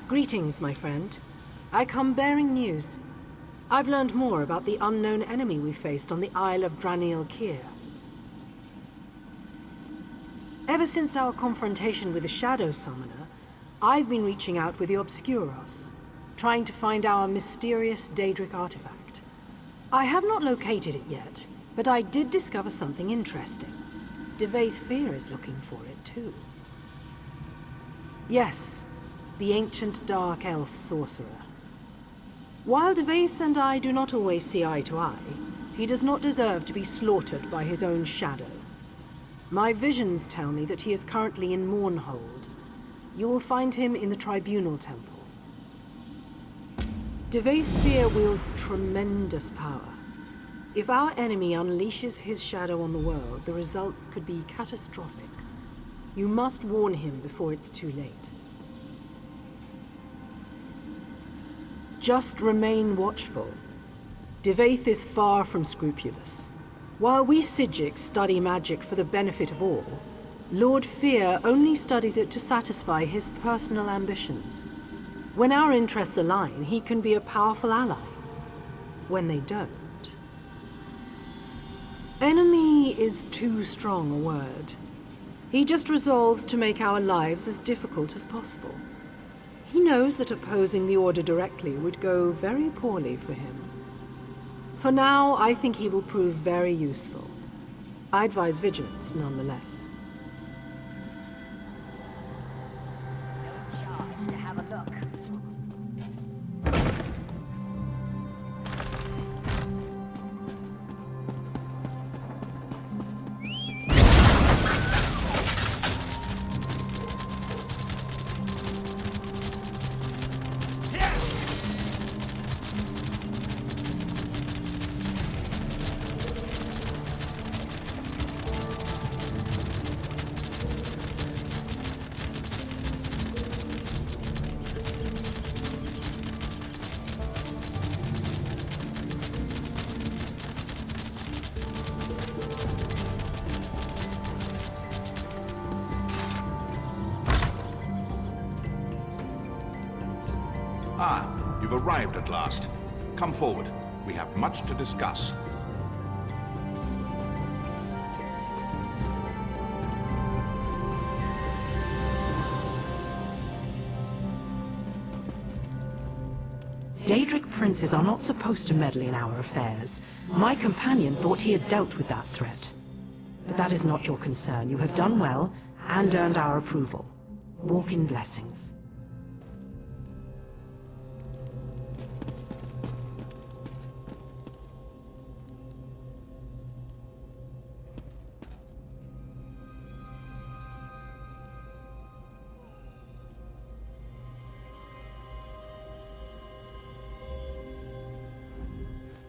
Greetings, my friend. I come bearing news. I've learned more about the unknown enemy we faced on the Isle of Draniel Kyr. Ever since our confrontation with the Shadow Summoner, I've been reaching out with the Obscuros, trying to find our mysterious Daedric artifact. I have not located it yet, but I did discover something interesting. Divayth Fyr is looking for it too. Yes, the ancient dark elf sorcerer. While Divayth and I do not always see eye to eye, he does not deserve to be slaughtered by his own shadow. My visions tell me that he is currently in Mournhold. You will find him in the Tribunal Temple. Divayth Fyr wields tremendous power. If our enemy unleashes his shadow on the world, the results could be catastrophic. You must warn him before it's too late. Just remain watchful. Divayth is far from scrupulous. While we Psijics study magic for the benefit of all, Lord Fyr only studies it to satisfy his personal ambitions. When our interests align, he can be a powerful ally. When they don't... Enemy is too strong a word. He just resolves to make our lives as difficult as possible. He knows that opposing the Order directly would go very poorly for him. For now, I think he will prove very useful. I advise vigilance nonetheless. To have a look. Ah, you've arrived at last. Come forward. We have much to discuss. Daedric princes are not supposed to meddle in our affairs. My companion thought he had dealt with that threat. But that is not your concern. You have done well, and earned our approval. Walk in blessings.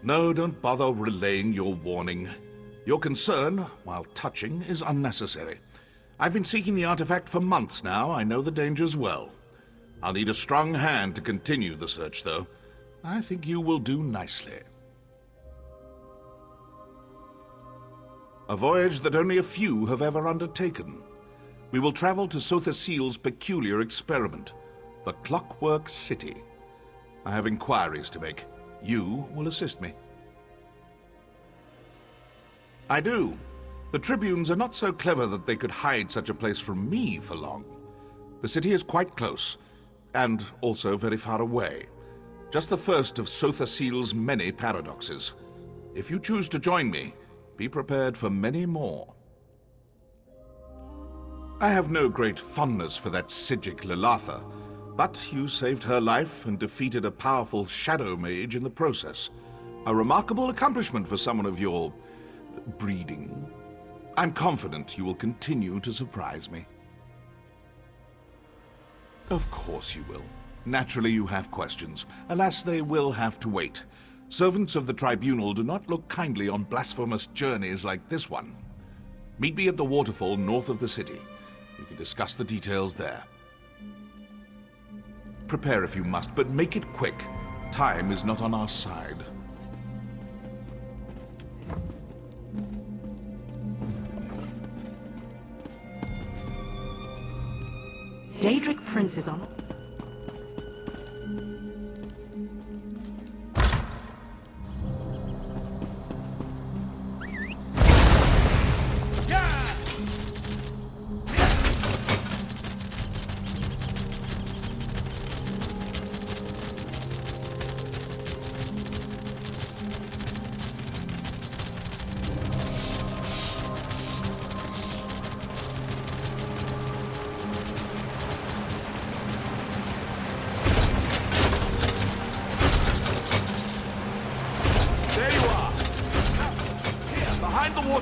No, don't bother relaying your warning. Your concern, while touching, is unnecessary. I've been seeking the artifact for months now. I know the dangers well. I'll need a strong hand to continue the search, though. I think you will do nicely. A voyage that only a few have ever undertaken. We will travel to Sothasil's peculiar experiment, the Clockwork City. I have inquiries to make. You will assist me. I do. The Tribunes are not so clever that they could hide such a place from me for long. The city is quite close, and also very far away. Just the first of Sothasil's many paradoxes. If you choose to join me, be prepared for many more. I have no great fondness for that Psijic Lilatha, but you saved her life and defeated a powerful shadow mage in the process. A remarkable accomplishment for someone of your breeding. I'm confident you will continue to surprise me. Of course you will. Naturally you have questions. Alas, they will have to wait. Servants of the Tribunal do not look kindly on blasphemous journeys like this one. Meet me at the waterfall north of the city. We can discuss the details there. Prepare if you must, but make it quick. Time is not on our side. Daedric princes are not...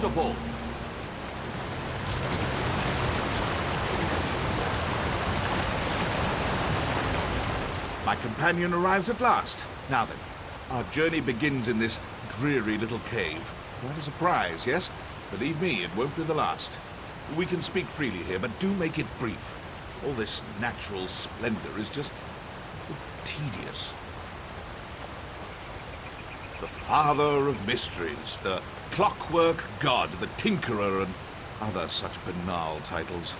waterfall. My companion arrives at last. Now then, our journey begins in this dreary little cave. Quite a surprise, yes? Believe me, it won't be the last. We can speak freely here, but do make it brief. All this natural splendor is just tedious. The father of mysteries, the clockwork god, the tinkerer, and other such banal titles.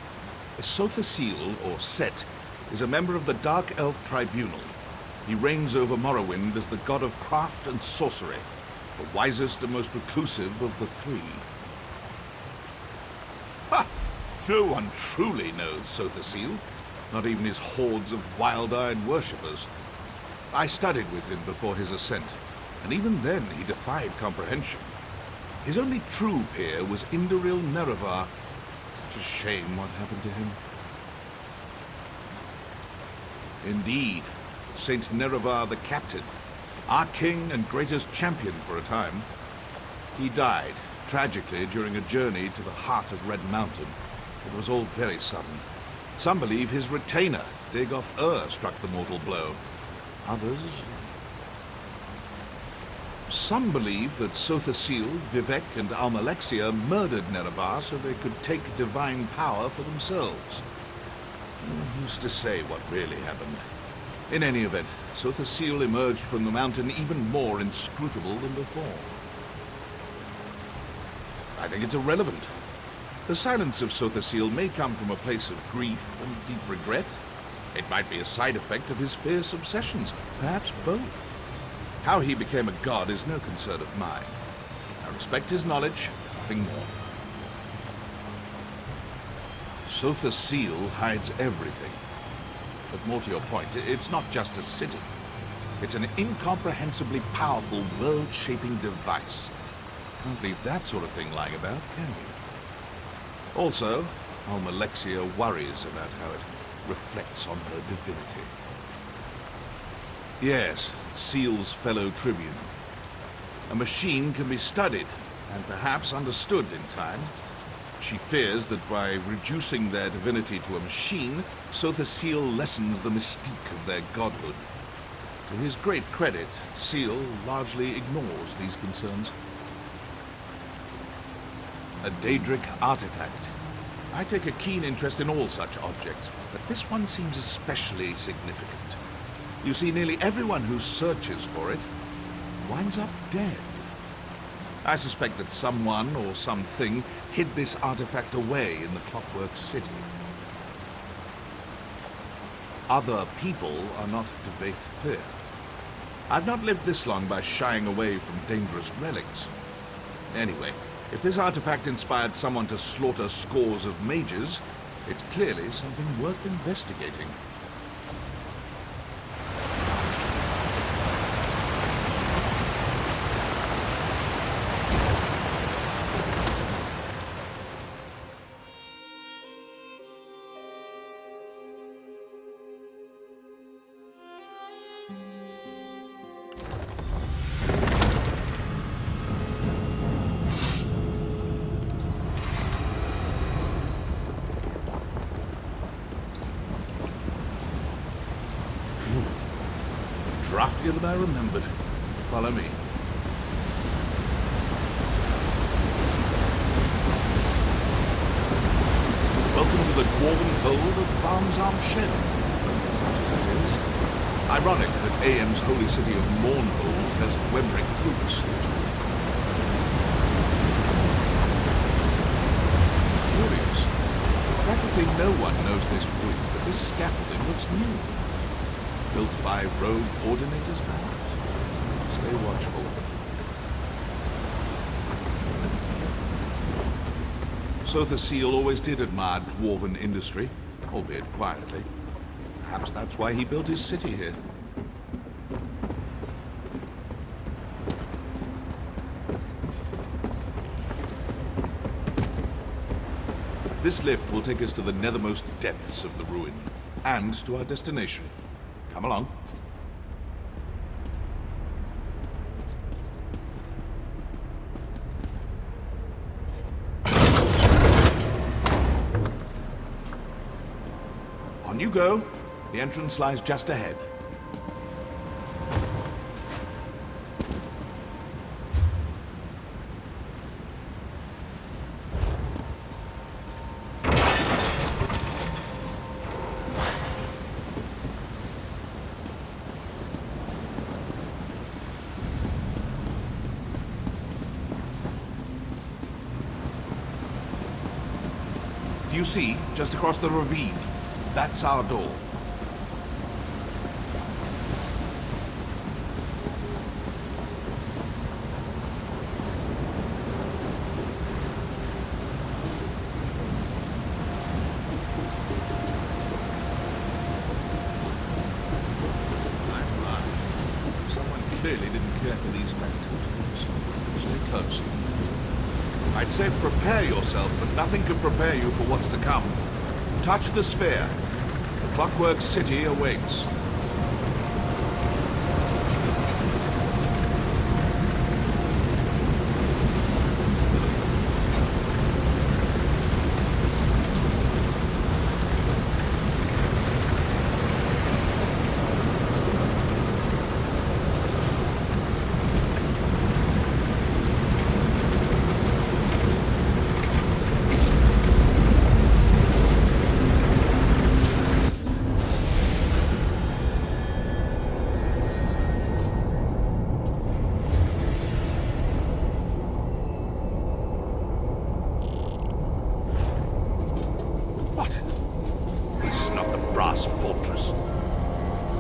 Sothasil, or Set, is a member of the Dark Elf Tribunal. He reigns over Morrowind as the god of craft and sorcery, the wisest and most reclusive of the three. Ha! No one truly knows Sothasil, not even his hordes of wild-eyed worshippers. I studied with him before his ascent, and even then he defied comprehension. His only true peer was Indoril Nerevar. Such a shame what happened to him. Indeed, Saint Nerevar the Captain, our king and greatest champion for a time. He died, tragically, during a journey to the heart of Red Mountain. It was all very sudden. Some believe his retainer, Dagoth Ur, struck the mortal blow. Others... Some believe that Sothasil, Vivek, and Almalexia murdered Nerevar so they could take divine power for themselves. Who's to say what really happened? In any event, Sothasil emerged from the mountain even more inscrutable than before. I think it's irrelevant. The silence of Sothasil may come from a place of grief and deep regret. It might be a side effect of his fierce obsessions, perhaps both. How he became a god is no concern of mine. I respect his knowledge, nothing more. Sothasil hides everything. But more to your point, it's not just a city. It's an incomprehensibly powerful, world-shaping device. Can't leave that sort of thing lying about, can you? Also, Almalexia worries about how it reflects on her divinity. Yes, Seal's fellow tribune. A machine can be studied, and perhaps understood in time. She fears that by reducing their divinity to a machine, Sothasil lessens the mystique of their godhood. To his great credit, Seal largely ignores these concerns. A Daedric artifact. I take a keen interest in all such objects, but this one seems especially significant. You see, nearly everyone who searches for it winds up dead. I suspect that someone or something hid this artifact away in the Clockwork City. Other people are not Divayth Fyr. I've not lived this long by shying away from dangerous relics. Anyway, if this artifact inspired someone to slaughter scores of mages, it's clearly something worth investigating. Draftier than I remembered. Follow me. Welcome to the dwarven hold of Balm's Shed, such as it is. Ironic that AM's holy city of Mournhold has Dwebrick roots. Curious. Practically no one knows this ruin, but this scaffolding looks new. Built by rogue ordinators, perhaps? Stay watchful. Sothasil always did admire dwarven industry, albeit quietly. Perhaps that's why he built his city here. This lift will take us to the nethermost depths of the ruin, and to our destination. Come along. On you go. The entrance lies just ahead. Do you see, just across the ravine? That's our door. Someone clearly didn't care for these factories. Stay close. I'd say prepare yourself, but nothing could prepare you for what's to come. Touch the sphere. The Clockwork City awaits.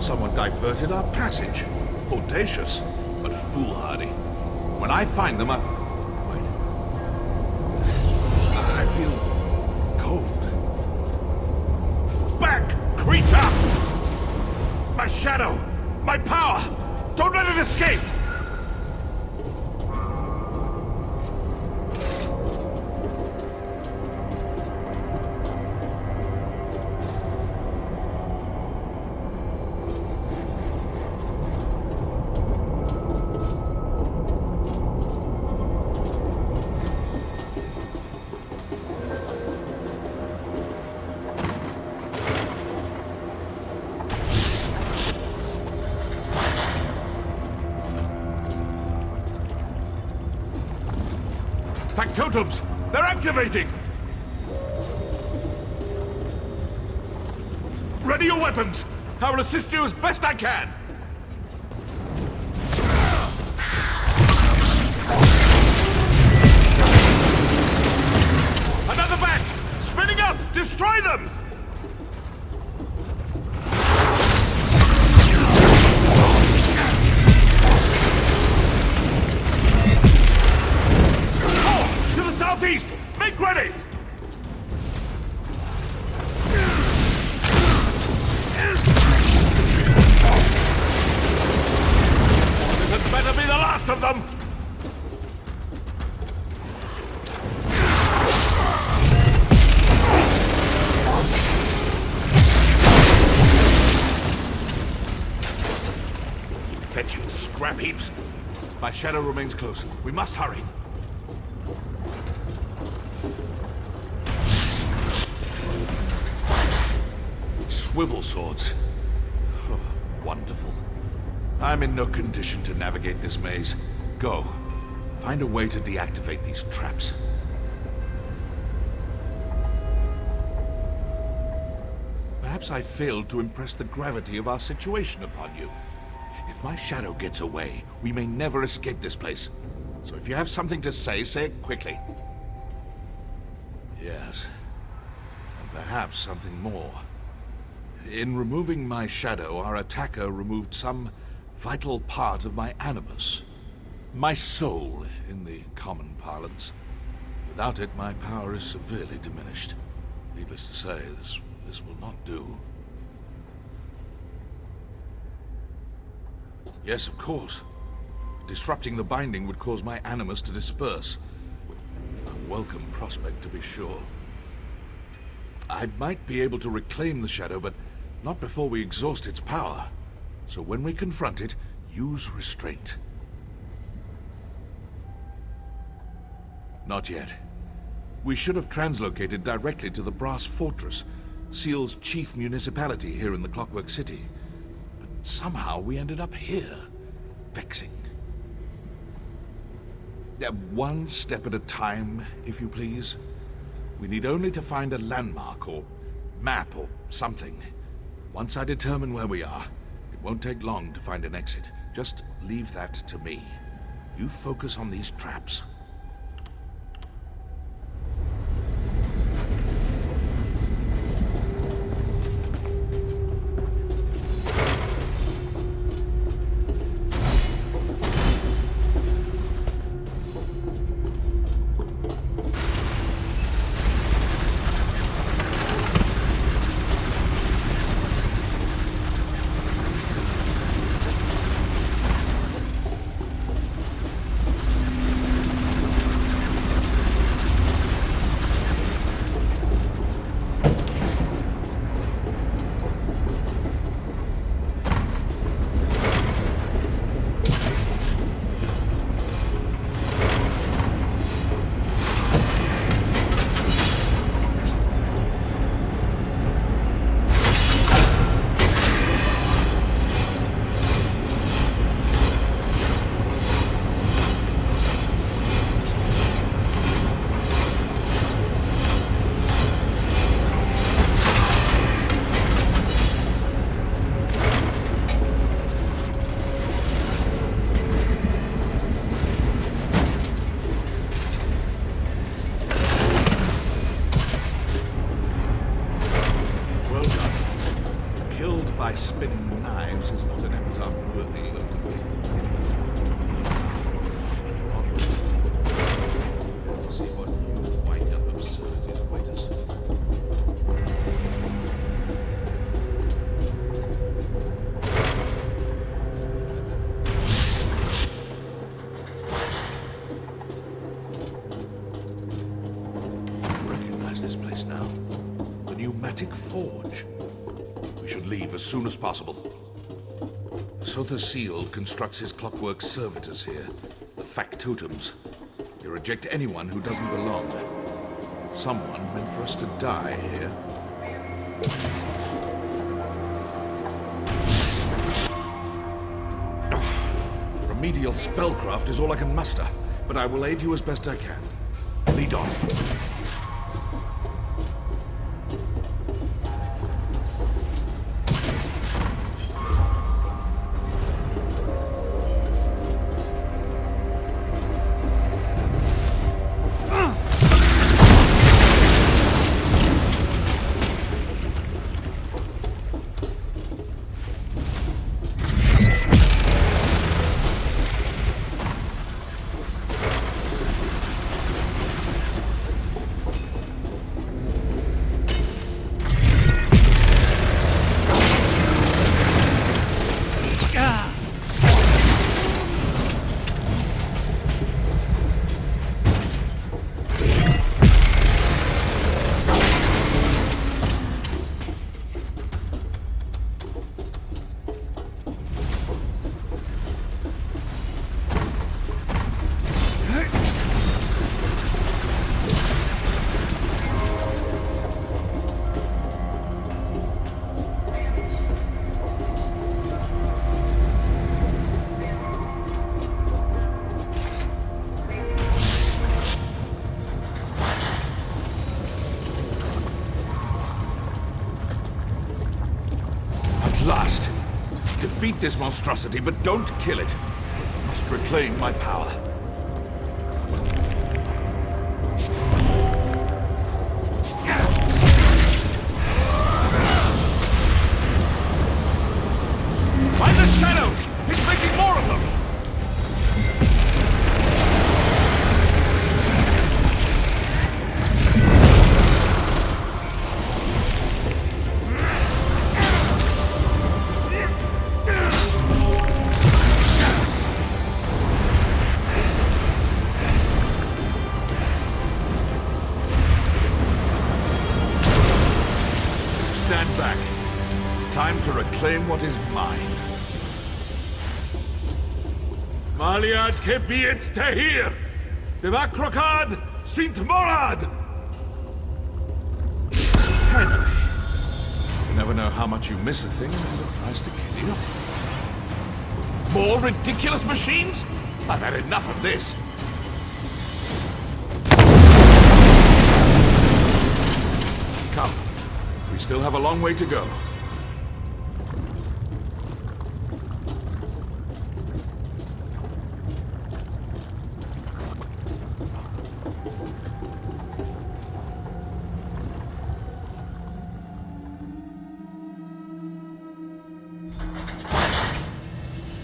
Someone diverted our passage. Audacious, but foolhardy. When I find them, wait. I feel cold. Back, creature! My shadow! My power! Don't let it escape! Factotums! They're activating! Ready your weapons! I will assist you as best I can! Another batch! Spinning up! Destroy them! Southeast! Make ready! This had better be the last of them! Fetching scrap heaps. My shadow remains close. We must hurry. Swivel swords. Oh, wonderful. I'm in no condition to navigate this maze. Go. Find a way to deactivate these traps. Perhaps I failed to impress the gravity of our situation upon you. If my shadow gets away, we may never escape this place. So if you have something to say it quickly. Yes. And perhaps something more. In removing my shadow, our attacker removed some vital part of my animus. My soul, in the common parlance. Without it, my power is severely diminished. Needless to say, this will not do. Yes, of course. Disrupting the binding would cause my animus to disperse. A welcome prospect, to be sure. I might be able to reclaim the shadow, but not before we exhaust its power. So when we confront it, use restraint. Not yet. We should have translocated directly to the brass fortress. Seal's chief municipality here in the Clockwork City. But somehow we ended up here. Vexing. One step at a time, if you please. We need only to find a landmark or map or something. Once I determine where we are, it won't take long to find an exit. Just leave that to me. You focus on these traps. Spinning knives is not an epitaph worthy of defeat. Onward. Let's see what new wind-up absurdities await us. I recognize this place now. The pneumatic forge. We should leave as soon as possible. So the Seal constructs his clockwork servitors here, the factotums. They reject anyone who doesn't belong. Someone meant for us to die here. Remedial spellcraft is all I can muster, but I will aid you as best I can. Lead on. Last. Defeat this monstrosity, but don't kill it. I must reclaim my power. Find the shadows! It's making more of them! Stand back. Time to reclaim what is mine. Maliad kebiet tehir! Devakrokad sint morad! Finally, never know how much you miss a thing until it tries to kill you. More ridiculous machines? I've had enough of this. Come. We still have a long way to go.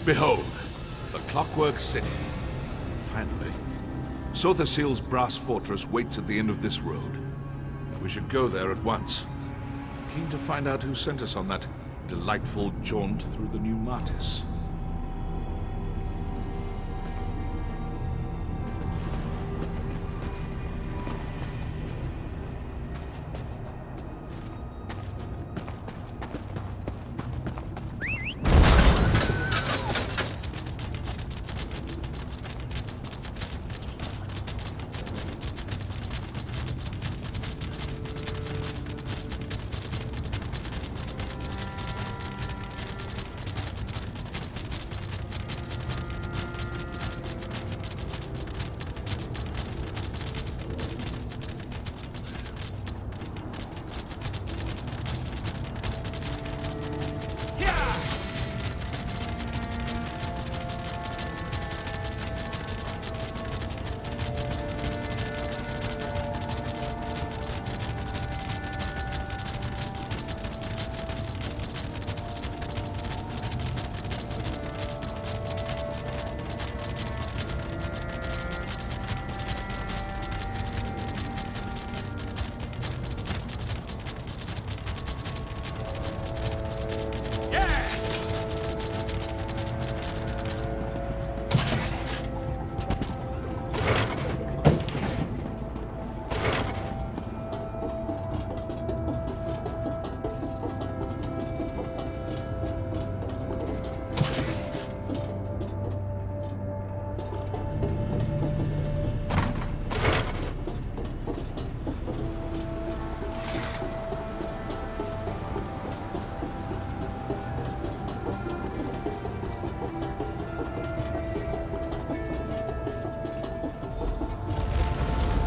Behold, the Clockwork City. Finally. Sotha brass fortress waits at the end of this road. We should go there at once. Keen to find out who sent us on that delightful jaunt through the new Martis.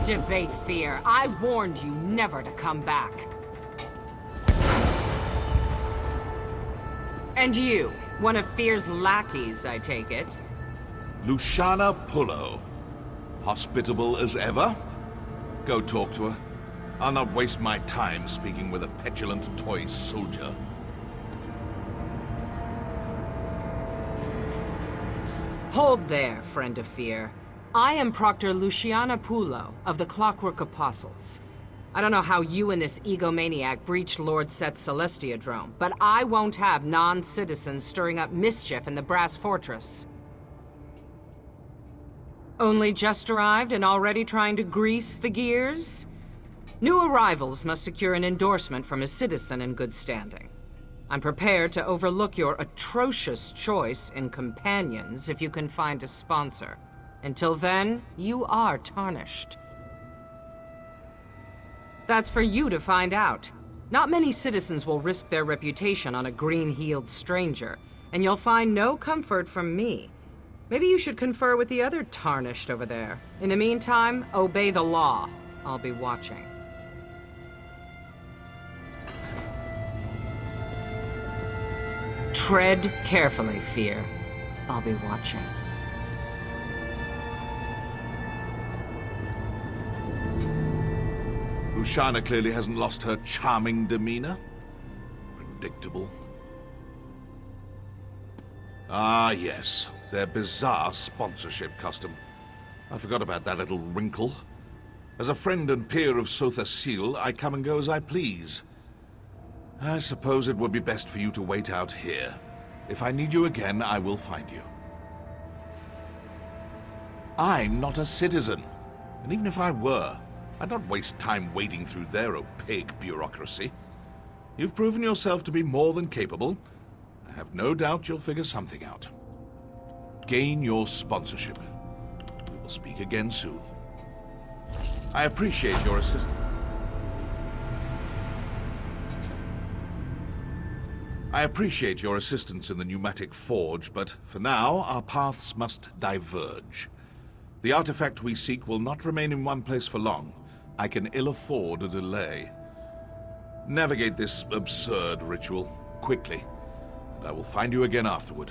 Divayth Fyr, I warned you never to come back. And you, one of Fyr's lackeys, I take it? Luciana Pullo. Hospitable as ever? Go talk to her. I'll not waste my time speaking with a petulant toy soldier. Hold there, friend of Fyr. I am Proctor Luciana Pullo of the Clockwork Apostles. I don't know how you and this egomaniac breached Lord Set's Celestiadrome, but I won't have non-citizens stirring up mischief in the Brass Fortress. Only just arrived and already trying to grease the gears? New arrivals must secure an endorsement from a citizen in good standing. I'm prepared to overlook your atrocious choice in companions if you can find a sponsor. Until then, you are tarnished. That's for you to find out. Not many citizens will risk their reputation on a green-heeled stranger, and you'll find no comfort from me. Maybe you should confer with the other tarnished over there. In the meantime, obey the law. I'll be watching. Tread carefully, Fyr. I'll be watching. Luciana clearly hasn't lost her charming demeanor. Predictable. Ah, yes. Their bizarre sponsorship custom. I forgot about that little wrinkle. As a friend and peer of Sotha Sil, I come and go as I please. I suppose it would be best for you to wait out here. If I need you again, I will find you. I'm not a citizen. And even if I were, I'd not waste time wading through their opaque bureaucracy. You've proven yourself to be more than capable. I have no doubt you'll figure something out. Gain your sponsorship. We will speak again soon. I appreciate your assistance. I appreciate your assistance in the pneumatic forge, but for now, our paths must diverge. The artifact we seek will not remain in one place for long. I can ill afford a delay. Navigate this absurd ritual quickly, and I will find you again afterward.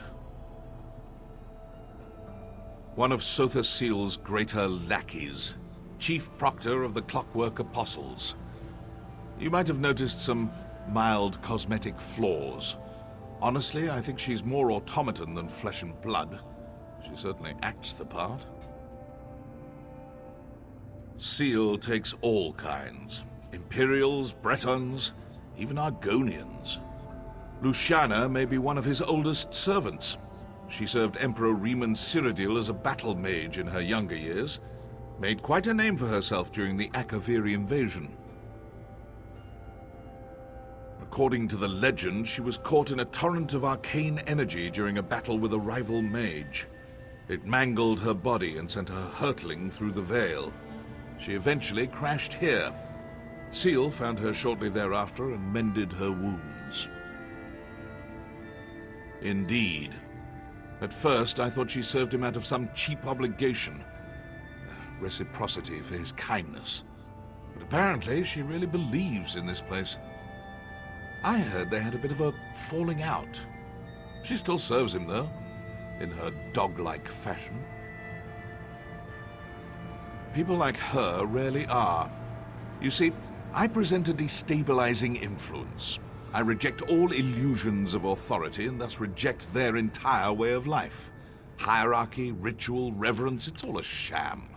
One of Sotha Seal's greater lackeys, Chief Proctor of the Clockwork Apostles. You might have noticed some mild cosmetic flaws. Honestly, I think she's more automaton than flesh and blood. She certainly acts the part. Seal takes all kinds. Imperials, Bretons, even Argonians. Luciana may be one of his oldest servants. She served Emperor Riemann Cyrodiil as a battle mage in her younger years. Made quite a name for herself during the Akaviri invasion. According to the legend, she was caught in a torrent of arcane energy during a battle with a rival mage. It mangled her body and sent her hurtling through the veil. She eventually crashed here. Seal found her shortly thereafter and mended her wounds. Indeed. At first, I thought she served him out of some cheap obligation. Reciprocity for his kindness. But apparently, she really believes in this place. I heard they had a bit of a falling out. She still serves him, though, in her dog-like fashion. People like her rarely are. You see, I present a destabilizing influence. I reject all illusions of authority and thus reject their entire way of life. Hierarchy, ritual, reverence, it's all a sham.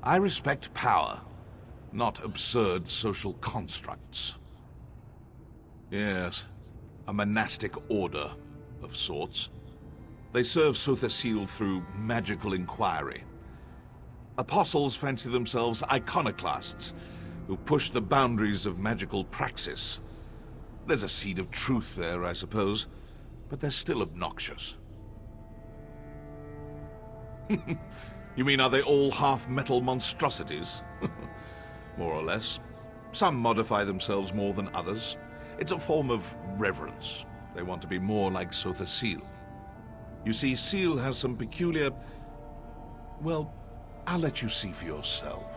I respect power, not absurd social constructs. Yes, a monastic order of sorts. They serve Sotha Seal through magical inquiry. Apostles fancy themselves iconoclasts who push the boundaries of magical praxis. There's a seed of truth there, I suppose, but they're still obnoxious. You mean, are they all half-metal monstrosities? More or less. Some modify themselves more than others. It's a form of reverence. They want to be more like Sotha Seal. You see, Seal has some peculiar... Well, I'll let you see for yourself.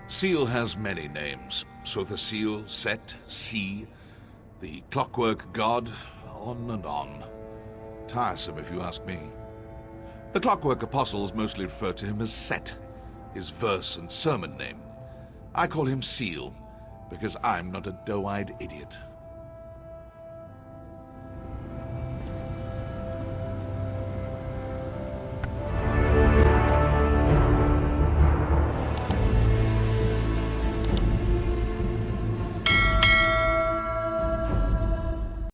Seal has many names. Sotha Seal, Set, Sea, the Clockwork God, on and on. Tiresome, if you ask me. The Clockwork Apostles mostly refer to him as Set, his verse and sermon name. I call him Seal, because I'm not a doe-eyed idiot.